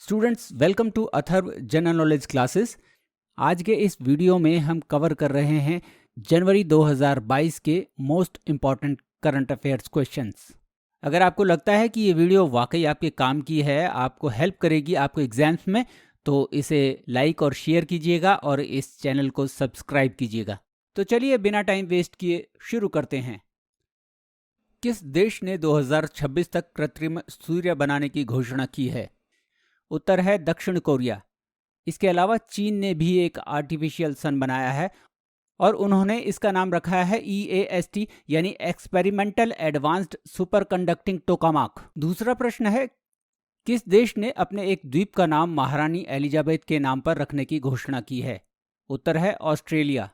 Students, welcome to Atharva general knowledge classes. आज के इस वीडियो में हम कवर कर रहे हैं जनवरी 2022 के most important current affairs questions. अगर आपको लगता है कि ये वीडियो वाकई आपके काम की है, आपको हेल्प करेगी आपको एग्जाम्स में, तो इसे लाइक और शेयर कीजिएगा और इस चैनल को सब्सक्राइब कीजिएगा। तो चलिए बिना टाइम वेस्ट किए शुरू करते हैं। किस देश ने 2026 तक कृत्रिम सूर्य बनाने की घोषणा की है? उत्तर है दक्षिण कोरिया। इसके अलावा चीन ने भी एक आर्टिफिशियल सन बनाया है और उन्होंने इसका नाम रखा है EAST यानी एक्सपेरिमेंटल एडवांस्ड सुपर कंडक्टिंग टोकामाक। दूसरा प्रश्न है, किस देश ने अपने एक द्वीप का नाम महारानी एलिजाबेथ के नाम पर रखने की घोषणा की है? उत्तर है ऑस्ट्रेलिया।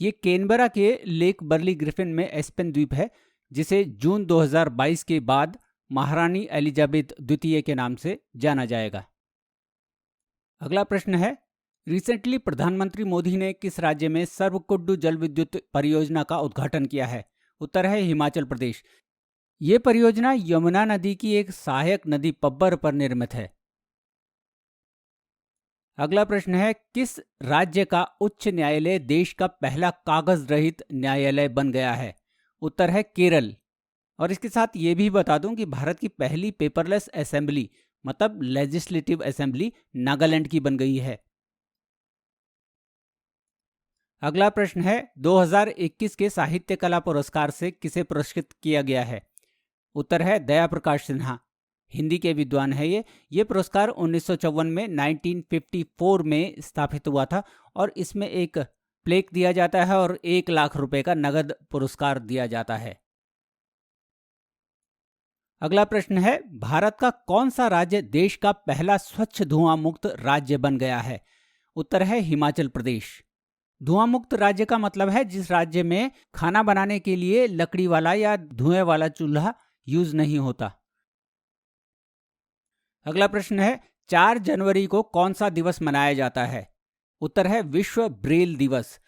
ये कैनबरा के लेक बर्ली ग्रिफिन में एस्पेन द्वीप है, जिसे जून 2022 के बाद महारानी एलिजाबेथ द्वितीय के नाम से जाना जाएगा। अगला प्रश्न है, रिसेंटली प्रधानमंत्री मोदी ने किस राज्य में सर्वकुड्डू जल विद्युत परियोजना का उद्घाटन किया है? उत्तर है हिमाचल प्रदेश। ये परियोजना यमुना नदी की एक सहायक नदी पब्बर पर निर्मित है। अगला प्रश्न है, किस राज्य का उच्च न्यायालय देश का पहला कागज रहित न्यायालय बन गया है? उत्तर है केरल। और इसके साथ ये भी बता दूं कि भारत की पहली पेपरलेस असेंबली मतलब लेजिस्लेटिव असेंबली नागालैंड की बन गई है। अगला प्रश्न है, 2021 के साहित्य कला पुरस्कार से किसे पुरस्कृत किया गया है? उत्तर है दया प्रकाश सिन्हा। हिंदी के विद्वान है ये पुरस्कार 1954 में 1954 में स्थापित हुआ था और इसमें एक प्लेक दिया जाता है और 1 लाख रुपए का नगद पुरस्कार दिया जाता है। अगला प्रश्न है, भारत का कौन सा राज्य देश का पहला स्वच्छ धुआं मुक्त राज्य बन गया है? उत्तर है हिमाचल प्रदेश। धुआं मुक्त राज्य का मतलब है जिस राज्य में खाना बनाने के लिए लकड़ी वाला या धुएं वाला चूल्हा यूज नहीं होता। अगला प्रश्न है, 4 जनवरी को कौन सा दिवस मनाया जाता है? उत्तर है विश्व ब्रेल दिवस।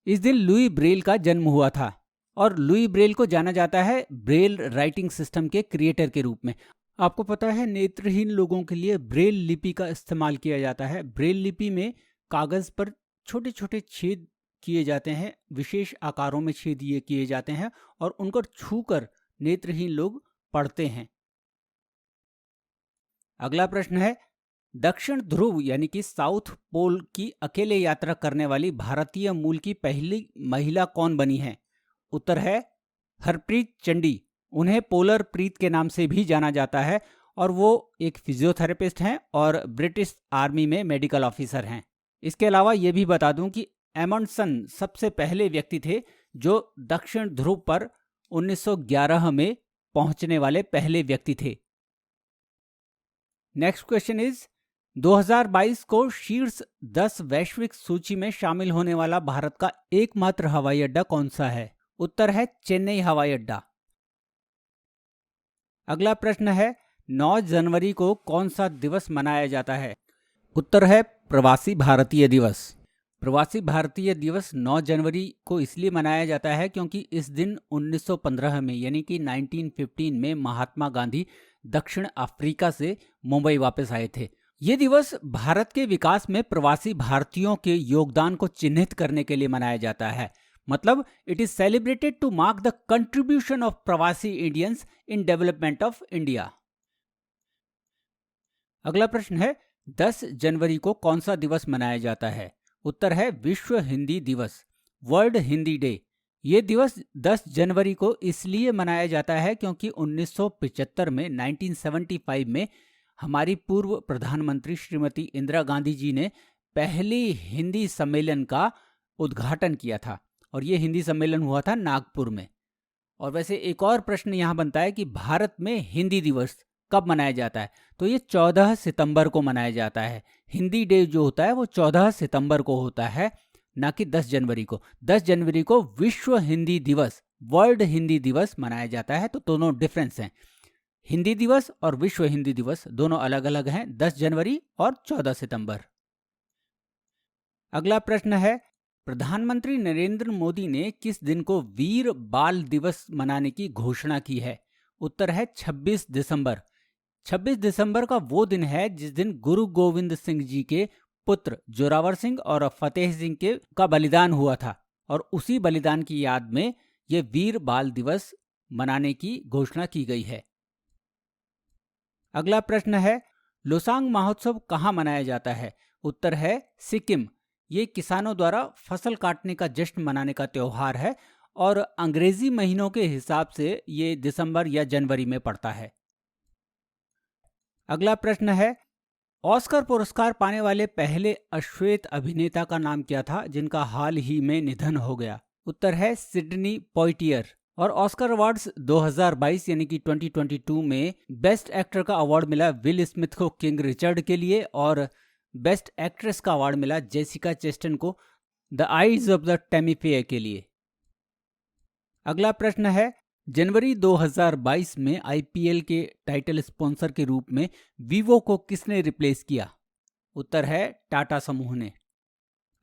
इस दिन लुई ब्रेल का जन्म हुआ था और लुई ब्रेल को जाना जाता है ब्रेल राइटिंग सिस्टम के क्रिएटर के रूप में। आपको पता है नेत्रहीन लोगों के लिए ब्रेल लिपि का इस्तेमाल किया जाता है। ब्रेल लिपि में कागज पर छोटे छोटे छेद किए जाते हैं, विशेष आकारों में छेद ये किए जाते हैं और उनको छूकर नेत्रहीन लोग पढ़ते हैं। अगला प्रश्न है, दक्षिण ध्रुव यानी कि साउथ पोल की अकेले यात्रा करने वाली भारतीय मूल की पहली महिला कौन बनी है? उत्तर है हरप्रीत चंडी। उन्हें पोलर प्रीत के नाम से भी जाना जाता है और वो एक फिजियोथेरेपिस्ट हैं और ब्रिटिश आर्मी में मेडिकल ऑफिसर हैं। इसके अलावा ये भी बता दूं कि एमंडसन सबसे पहले व्यक्ति थे जो दक्षिण ध्रुव पर 1911 में पहुंचने वाले पहले व्यक्ति थे। नेक्स्ट क्वेश्चन इज, 2022 को शीर्ष 10 वैश्विक सूची में शामिल होने वाला भारत का एकमात्र हवाई अड्डा कौन सा है? उत्तर है चेन्नई हवाई अड्डा। अगला प्रश्न है, 9 जनवरी को कौन सा दिवस मनाया जाता है? उत्तर है प्रवासी भारतीय दिवस। प्रवासी भारतीय दिवस 9 जनवरी को इसलिए मनाया जाता है क्योंकि इस दिन 1915 में यानी कि 1915 में महात्मा गांधी दक्षिण अफ्रीका से मुंबई वापस आए थे। ये दिवस भारत के विकास में प्रवासी भारतीयों के योगदान को चिन्हित करने के लिए मनाया जाता है। मतलब it is celebrated to mark the contribution of pravasi Indians in development of India. अगला प्रश्न है, 10 जनवरी को कौन सा दिवस मनाया जाता है? उत्तर है विश्व हिंदी दिवस, वर्ल्ड हिंदी डे। ये दिवस 10 जनवरी को इसलिए मनाया जाता है क्योंकि 1975 में 1975 में हमारी पूर्व प्रधानमंत्री श्रीमती इंदिरा गांधी जी ने पहली हिंदी सम्मेलन का उद्घाटन किया था और ये हिंदी सम्मेलन हुआ था नागपुर में। और वैसे एक और प्रश्न यहाँ बनता है कि भारत में हिंदी दिवस कब मनाया जाता है? तो ये 14 सितंबर को मनाया जाता है। हिंदी डे जो होता है वो 14 सितंबर को होता है, ना कि 10 जनवरी को। 10 जनवरी को विश्व हिंदी दिवस, वर्ल्ड हिंदी दिवस मनाया जाता है। तो दोनों डिफरेंस हैं, हिंदी दिवस और विश्व हिंदी दिवस दोनों अलग अलग हैं, 10 जनवरी और 14 सितंबर। अगला प्रश्न है, प्रधानमंत्री नरेंद्र मोदी ने किस दिन को वीर बाल दिवस मनाने की घोषणा की है? उत्तर है 26 दिसंबर। 26 दिसंबर का वो दिन है जिस दिन गुरु गोविंद सिंह जी के पुत्र जोरावर सिंह और फतेह सिंह का बलिदान हुआ था, और उसी बलिदान की याद में ये वीर बाल दिवस मनाने की घोषणा की गई है। अगला प्रश्न है, लोसांग महोत्सव कहाँ मनाया जाता है? उत्तर है सिक्किम। ये किसानों द्वारा फसल काटने का जश्न मनाने का त्योहार है और अंग्रेजी महीनों के हिसाब से ये दिसंबर या जनवरी में पड़ता है। अगला प्रश्न है, ऑस्कर पुरस्कार पाने वाले पहले अश्वेत अभिनेता का नाम क्या था जिनका हाल ही में निधन हो गया? उत्तर है सिडनी पॉइटियर। और ऑस्कर अवार्ड्स 2022 यानी कि 2022 में बेस्ट एक्टर का अवार्ड मिला विल स्मिथ को किंग रिचर्ड के लिए, और बेस्ट एक्ट्रेस का अवार्ड मिला जेसिका चेस्टन को the eyes of the Temi fair के लिए। अगला प्रश्न है, जनवरी 2022 में आईपीएल के टाइटल स्पॉन्सर के रूप में वीवो को किसने रिप्लेस किया? उत्तर है टाटा समूह ने।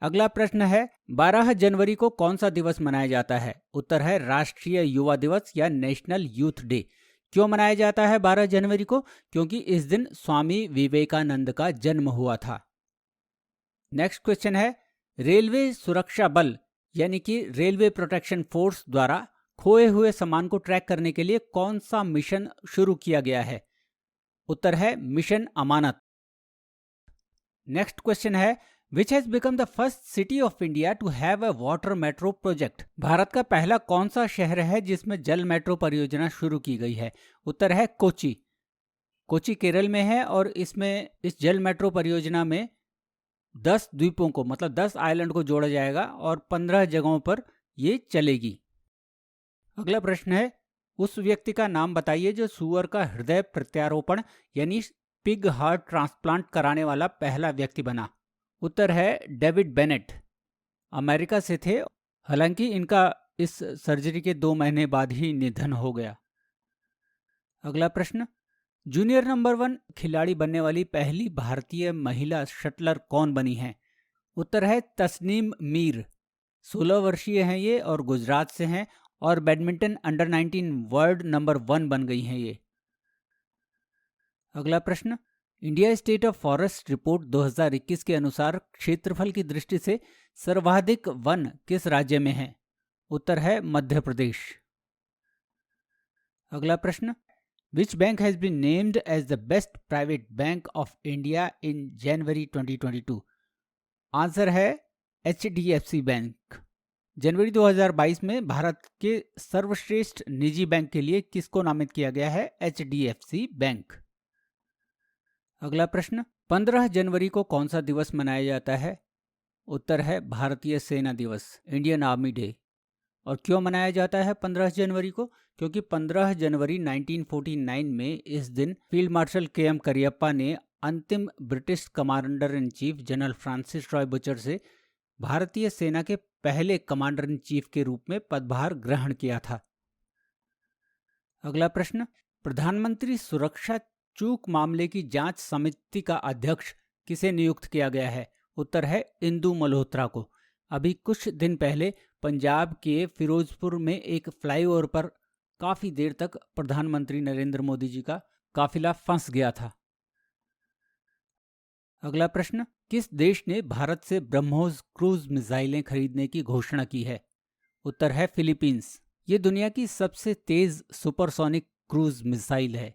अगला प्रश्न है, 12 जनवरी को कौन सा दिवस मनाया जाता है? उत्तर है राष्ट्रीय युवा दिवस या नेशनल यूथ डे। क्यों मनाया जाता है 12 जनवरी को? क्योंकि इस दिन स्वामी विवेकानंद का जन्म हुआ था। नेक्स्ट क्वेश्चन है, रेलवे सुरक्षा बल यानी कि रेलवे प्रोटेक्शन फोर्स द्वारा खोए हुए सामान को ट्रैक करने के लिए कौन सा मिशन शुरू किया गया है? उत्तर है मिशन अमानत। नेक्स्ट क्वेश्चन है, which has become the first city of India to have a water metro project? Bharat का पहला कौन सा शहर है जिसमें जल मेट्रो परियोजना शुरू की गई है? उत्तर है कोची। कोची केरल में है और इसमें इस जल मेट्रो परियोजना में 10 द्वीपों को मतलब 10 आइलैंड को जोड़ा जाएगा और 15 जगहों पर ये चलेगी। अगला प्रश्न है, उस व्यक्ति का नाम बताइए जो सुअर का हृदय प्रत्यारोपण यानी पिग हार्ट ट्रांसप्लांट कराने वाला पहला व्यक्ति बना। उत्तर है डेविड बेनेट। अमेरिका से थे, हालांकि इनका इस सर्जरी के 2 महीने बाद ही निधन हो गया। अगला प्रश्न, जूनियर नंबर 1 खिलाड़ी बनने वाली पहली भारतीय महिला शटलर कौन बनी है? उत्तर है तस्नीम मीर। 16 वर्षीय हैं ये और गुजरात से हैं और बैडमिंटन अंडर 19 वर्ल्ड नंबर 1 बन गई हैं ये। अगला प्रश्न, India state of forest report 2021 के अनुसार क्षेत्रफल की दृष्टि से सर्वाधिक वन किस राज्य में है? उत्तर है मध्य प्रदेश। अगला प्रश्न, which bank has been named as the best private bank of India in January 2022? Answer है HDFC बैंक। जनवरी 2022 में भारत के सर्वश्रेष्ठ निजी बैंक के लिए किसको नामित किया गया है? HDFC bank. अगला प्रश्न, 15 जनवरी को कौन सा दिवस मनाया जाता है? उत्तर है भारतीय सेना दिवस, इंडियन आर्मी डे। और क्यों मनाया जाता है 15 जनवरी को? क्योंकि 15 जनवरी 1949 में इस दिन फील्ड मार्शल KM करियप्पा ने अंतिम British commander in chief general Francis Roy Bucher से भारतीय सेना के पहले कमांडर इन चीफ के रूप में पदभार ग्रहण किया था। अगला प्रश्न, प्रधानमंत्री सुरक्षा चूक मामले की जांच समिति का अध्यक्ष किसे नियुक्त किया गया है? उत्तर है इंदु मल्होत्रा को। अभी कुछ दिन पहले पंजाब के फिरोजपुर में एक फ्लाईओवर पर काफी देर तक प्रधानमंत्री नरेंद्र मोदी जी का काफिला फंस गया था। अगला प्रश्न, किस देश ने भारत से ब्रह्मोस क्रूज मिसाइलें खरीदने की घोषणा की है? उत्तर है फिलीपींस। ये दुनिया की सबसे तेज सुपरसोनिक क्रूज मिसाइल है।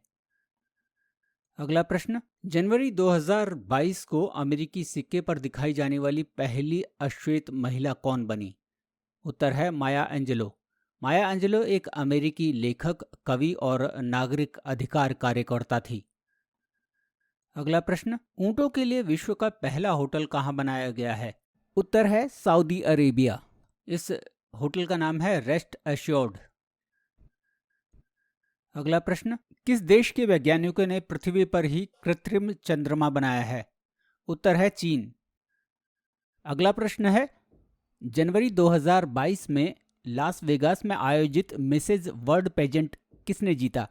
अगला प्रश्न, जनवरी 2022 को अमेरिकी सिक्के पर दिखाई जाने वाली पहली अश्वेत महिला कौन बनी? उत्तर है माया एंजेलो। माया एंजेलो एक अमेरिकी लेखक, कवि और नागरिक अधिकार कार्यकर्ता थी। अगला प्रश्न, ऊंटों के लिए विश्व का पहला होटल कहाँ बनाया गया है? उत्तर है सऊदी अरेबिया। इस होटल का नाम है रेस्ट एश्योर्ड। अगला प्रश्न, किस देश के वैज्ञानिकों ने पृथ्वी पर ही कृत्रिम चंद्रमा बनाया है? उत्तर है चीन। अगला प्रश्न है, जनवरी 2022 में लास वेगास में आयोजित मिसेज वर्ल्ड पेजेंट किसने जीता?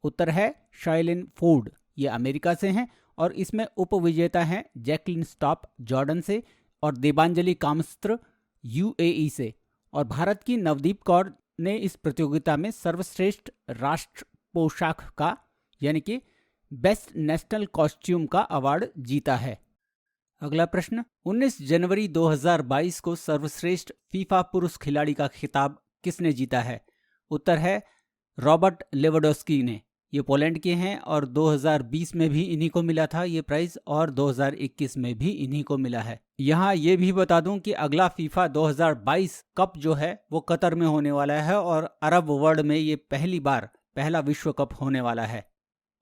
उत्तर है शाइलिन फोर्ड। ये अमेरिका से हैं और इसमें उपविजेता हैं जैकलिन स्टॉप जॉर्डन से और देबांजलि कामस्त्र UAE से। और भारत की नवदीप कौर ने इस प्रतियोगिता में सर्वश्रेष्ठ राष्ट्र पोशाक का यानी कि बेस्ट नेशनल कॉस्ट्यूम का अवार्ड जीता है? अगला प्रश्न, 19 जनवरी 2022 को सर्वश्रेष्ठ फीफा पुरुष खिलाड़ी का खिताब किसने जीता है? उत्तर है रॉबर्ट लेवेंडोस्की ने। ये पोलैंड के हैं और 2020 में भी इन्हीं को मिला था ये प्राइज और 2021 में भी इन्हीं को मिला है। यहाँ ये भी बता दूं कि अगला फीफा 2022 कप जो है वो कतर में होने वाला है और अरब वर्ल्ड में ये पहला विश्व कप होने वाला है।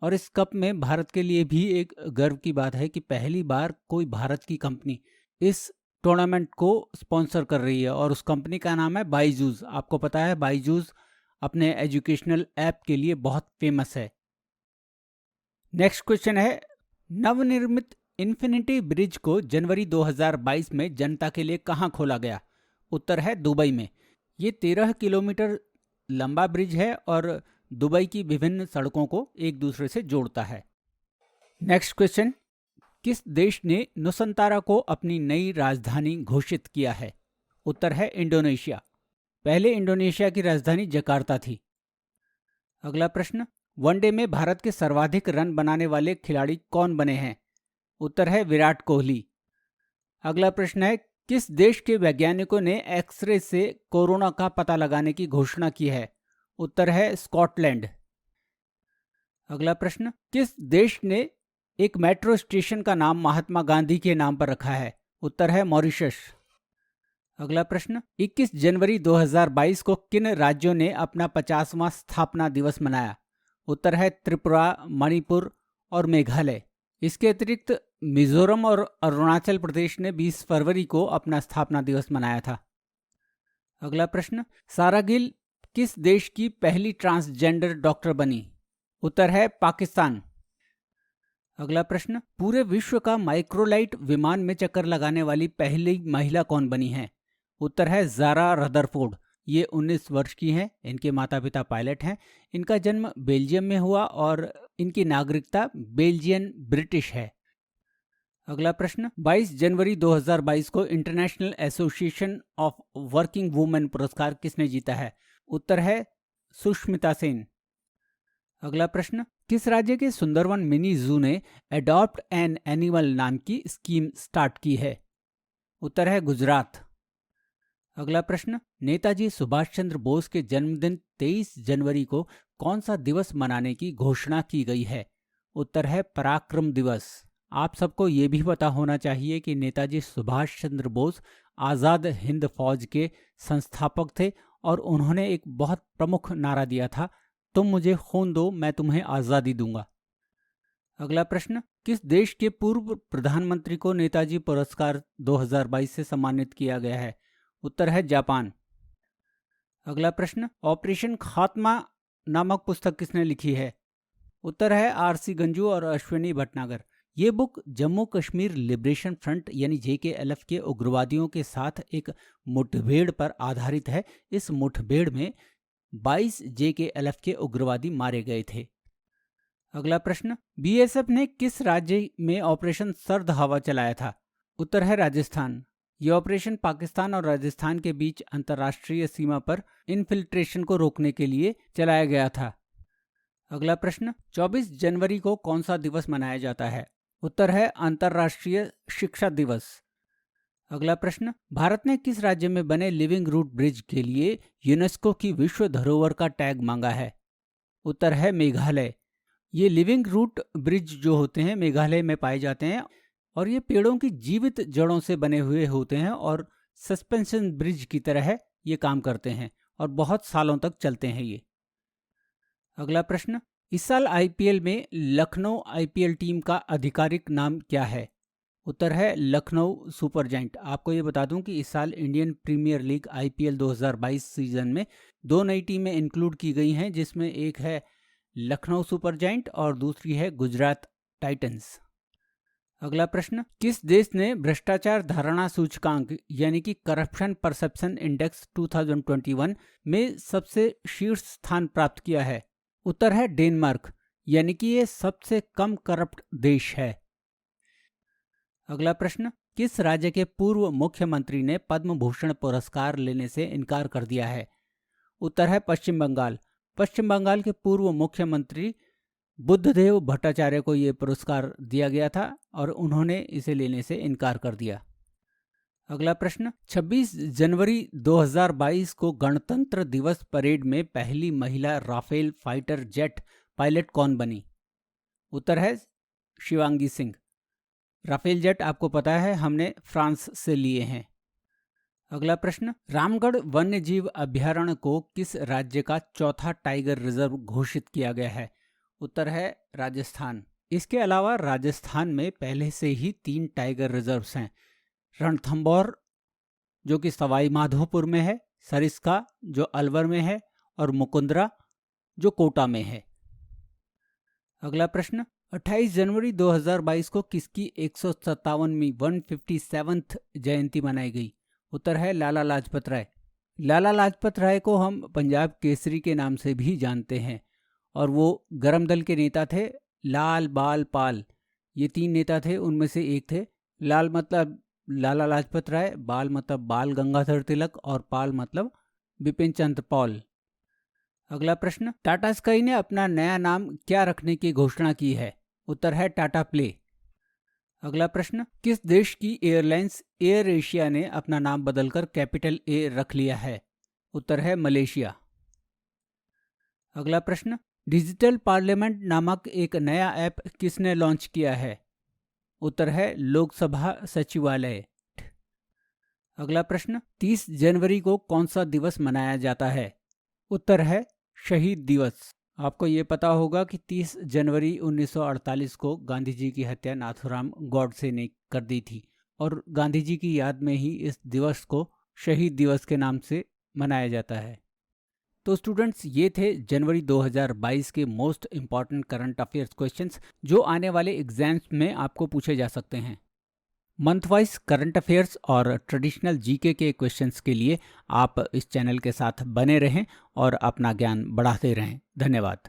और इस कप में भारत के लिए भी एक गर्व की बात है कि पहली बार कोई भारत की कंपनी इस टूर्नामेंट को स्पॉन्सर कर रही है और उस कंपनी का नाम है बायजूस। आपको पता है बायजूस अपने एजुकेशनल ऐप के लिए बहुत फेमस है। नेक्स्ट क्वेश्चन है, नवनिर्मित इन्फिनिटी ब्रिज को जनवरी 2022 में जनता के लिए कहां खोला गया? उत्तर है दुबई में। ये 13 किलोमीटर लंबा ब्रिज है और दुबई की विभिन्न सड़कों को एक दूसरे से जोड़ता है। नेक्स्ट क्वेश्चन, किस देश ने नुसंतारा को अपनी नई राजधानी घोषित किया है? उत्तर है इंडोनेशिया। पहले इंडोनेशिया की राजधानी जकार्ता थी। अगला प्रश्न, वनडे में भारत के सर्वाधिक रन बनाने वाले खिलाड़ी कौन बने हैं? उत्तर है विराट कोहली। अगला प्रश्न है, किस देश के वैज्ञानिकों ने एक्सरे से कोरोना का पता लगाने की घोषणा की है? उत्तर है स्कॉटलैंड। अगला प्रश्न, किस देश ने एक मेट्रो स्टेशन का नाम महात्मा गांधी के नाम पर रखा है? उत्तर है मॉरिशस। अगला प्रश्न, 21 जनवरी 2022 को किन राज्यों ने अपना 50वां स्थापना दिवस मनाया? उत्तर है त्रिपुरा, मणिपुर और मेघालय। इसके अतिरिक्त मिजोरम और अरुणाचल प्रदेश ने 20 फरवरी को अपना स्थापना दिवस मनाया था। अगला प्रश्न, सारा गिल किस देश की पहली ट्रांसजेंडर डॉक्टर बनी? उत्तर है पाकिस्तान। अगला प्रश्न, पूरे विश्व का माइक्रोलाइट विमान में चक्कर लगाने वाली पहली महिला कौन बनी है? उत्तर है ज़ारा रदरफोर्ड। ये 19 वर्ष की हैं। इनके माता पिता पायलट हैं। इनका जन्म बेल्जियम में हुआ और इनकी नागरिकता बेल्जियन ब्रिटिश है। अगला प्रश्न, 22 जनवरी 2022 को international association of working women पुरस्कार किसने जीता है? उत्तर है सुष्मिता सेन। अगला प्रश्न, किस राज्य के सुंदरवन मिनी जू ने अडॉप्ट एन एनिमल नाम की स्कीम स्टार्ट की है? उत्तर है गुजरात। अगला प्रश्न, नेताजी सुभाष चंद्र बोस के जन्मदिन 23 जनवरी को कौन सा दिवस मनाने की घोषणा की गई है? उत्तर है पराक्रम दिवस। आप सबको ये भी पता होना चाहिए कि नेताजी सुभाष चंद्र बोस आज़ाद हिंद फौज के संस्थापक थे और उन्होंने एक बहुत प्रमुख नारा दिया था, तुम मुझे खून दो मैं तुम्हें आज़ादी दूंगा। अगला प्रश्न, किस देश के पूर्व प्रधानमंत्री को नेताजी पुरस्कार 2022 से सम्मानित किया गया है? उत्तर है जापान। अगला प्रश्न, ऑपरेशन खात्मा नामक पुस्तक किसने लिखी है? उत्तर है आरसी गंजू और अश्विनी भटनागर। ये book Jammu Kashmir liberation front यानी JKLF के उग्रवादियों के साथ एक मुठभेड़ पर आधारित है। इस मुठभेड़ में 22 JKLF के उग्रवादी मारे गए थे। अगला प्रश्न, BSF ने किस राज्य में ऑपरेशन सर्द हवा चलाया था? उत्तर है राजस्थान। ये ऑपरेशन पाकिस्तान और राजस्थान के बीच अंतर्राष्ट्रीय सीमा पर इन्फिल्ट्रेशन को रोकने के लिए चलाया गया था। अगला प्रश्न, 24 जनवरी को कौन सा दिवस मनाया जाता है? उत्तर है अंतर्राष्ट्रीय शिक्षा दिवस। अगला प्रश्न, भारत ने किस राज्य में बने लिविंग रूट ब्रिज के लिए यूनेस्को की विश्व धरोहर का टैग मांगा है? उत्तर है मेघालय। ये लिविंग रूट ब्रिज जो होते हैं मेघालय में पाए जाते हैं और ये पेड़ों की जीवित जड़ों से बने हुए होते हैं और सस्पेंशन ब्रिज की तरह ये काम करते हैं और बहुत सालों तक चलते हैं ये। अगला प्रश्न, इस साल IPL में लखनऊ IPL टीम का आधिकारिक नाम क्या है? उत्तर है लखनऊ सुपर जायंट। आपको ये बता दूं कि इस साल Indian Premier League IPL 2022 season में 2 नई टीमें इंक्लूड की गई हैं, जिसमें एक है लखनऊ सुपर जायंट और दूसरी है गुजरात टाइटंस। अगला प्रश्न, किस देश ने भ्रष्टाचार धारणा सूचकांक यानी कि करप्शन परसेप्शन इंडेक्स 2021 में सबसे शीर्ष स्थान प्राप्त किया है? उत्तर है डेनमार्क, यानी कि ये सबसे कम करप्ट देश है। अगला प्रश्न, किस राज्य के पूर्व मुख्यमंत्री ने पद्म भूषण पुरस्कार लेने से इनकार कर दिया है? उत्तर है पश्चिम बंगाल। पश्चिम बंगाल के पूर्व मुख्यमंत्री बुद्धदेव भट्टाचार्य को ये पुरस्कार दिया गया था और उन्होंने इसे लेने से इनकार कर दिया। अगला प्रश्न, 26 जनवरी 2022 को गणतंत्र दिवस परेड में पहली महिला राफेल फाइटर जेट पायलट कौन बनी? उत्तर है शिवांगी सिंह। राफेल जेट आपको पता है हमने फ्रांस से लिए हैं। अगला प्रश्न, रामगढ़ वन्यजीव अभयारण्य को किस राज्य का चौथा टाइगर रिजर्व घोषित किया गया है? उत्तर है राजस्थान। इसके अलावा राजस्थान में पहले से ही 3 टाइगर रिजर्व्स हैं, रणथंभौर जो कि सवाई माधोपुर में है, सरिस्का जो अलवर में है और मुकुंदरा जो कोटा में है। अगला प्रश्न, 28 जनवरी 2022 को किसकी 157वीं 157th जयंती मनाई गई? उत्तर है लाला लाजपत राय। लाला लाजपत राय को हम पंजाब केसरी के नाम से भी जानते हैं और वो गरम दल के नेता थे। लाल, बाल, पाल ये 3 नेता थे, उनमें से एक थे। लाल मतलब लाला लाजपत राय, बाल मतलब बाल गंगाधर तिलक और पाल मतलब बिपिन चंद्र पॉल। अगला प्रश्न, टाटा स्काई ने अपना नया नाम क्या रखने की घोषणा की है? उत्तर है टाटा प्ले। अगला प्रश्न, किस देश की एयरलाइंस एयर एशिया ने अपना नाम बदलकर कैपिटल ए रख लिया है? उत्तर है मलेशिया। अगला प्रश्न, डिजिटल पार्लियामेंट नामक एक नया ऐप किसने लॉन्च किया है? उत्तर है लोकसभा सचिवालय। अगला प्रश्न, 30 जनवरी को कौन सा दिवस मनाया जाता है? उत्तर है शहीद दिवस। आपको ये पता होगा कि 30 जनवरी 1948 को गांधी जी की हत्या नाथूराम गॉडसे ने कर दी थी और गांधी जी की याद में ही इस दिवस को शहीद दिवस के नाम से मनाया जाता है। तो स्टूडेंट्स, ये थे जनवरी 2022 के most important current affairs questions जो आने वाले एग्जाम्स में आपको पूछे जा सकते हैं। मंथ वाइज करंट अफेयर्स और ट्रेडिशनल जीके के क्वेश्चंस के लिए आप इस चैनल के साथ बने रहें और अपना ज्ञान बढ़ाते रहें। धन्यवाद।